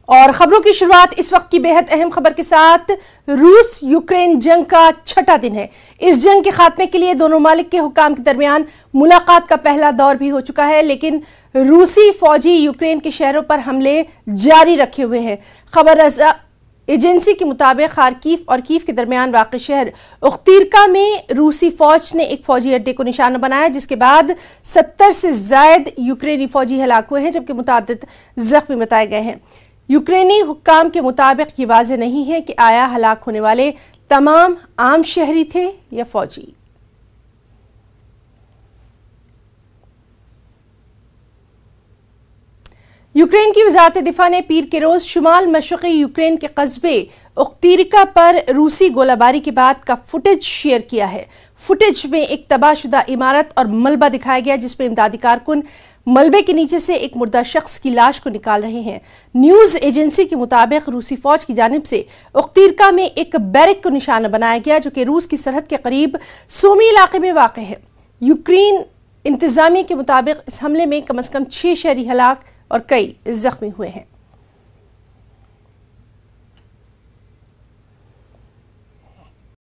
اور خبروں کی شروعات اس وقت کی بہت اہم خبر کے ساتھ۔ روس یوکرین جنگ کا چھٹا دن ہے۔ اس جنگ کے خاتمے کے لیے دونوں ممالک کے حکام کے درمیان ملاقات کا پہلا دور بھی ہو چکا ہے، لیکن روسی فوجی یوکرین کے شہروں پر حملے جاری رکھے ہوئے ہیں۔ خبر رساں ایجنسی کے مطابق خارکیف اور کیف کے درمیان واقع شہر اختیرکا میں روسی فوج نے ایک فوجی اڈے کو نشانہ بنایا، جس کے بعد 70 سے زائد یوکرینی فوجی ہلاک ہوئے ہیں، جبکہ متعدد زخمی بتائے گئے ہیں۔ یوکرینی حکام کے مطابق یہ واضح نہیں ہے کہ آیا ہلاک ہونے والے تمام عام شہری تھے یا فوجی۔ یوکرین کی وزارت دفاع نے پیر کے روز شمال مشرقی یوکرین کے قصبے اختیرکا پر روسی گولہ باری کے بعد کا فوٹیج شیئر کیا ہے۔ فوٹیج میں ایک تباہ شدہ عمارت اور ملبہ دکھایا گیا، جس میں امدادی کارکن ملبے کے نیچے سے ایک مردہ شخص کی لاش کو نکال رہے ہیں۔ نیوز ایجنسی کے مطابق روسی فوج کی جانب سے اختیرکا میں ایک بیرک کو نشانہ بنایا گیا، جو کہ روس کی سرحد کے قریب سومی علاقے میں واقع ہے۔ یوکرین انتظامیہ کے مطابق اس حملے میں کم از کم 6 شہری ہلاک اور کئی زخمی ہوئے ہیں۔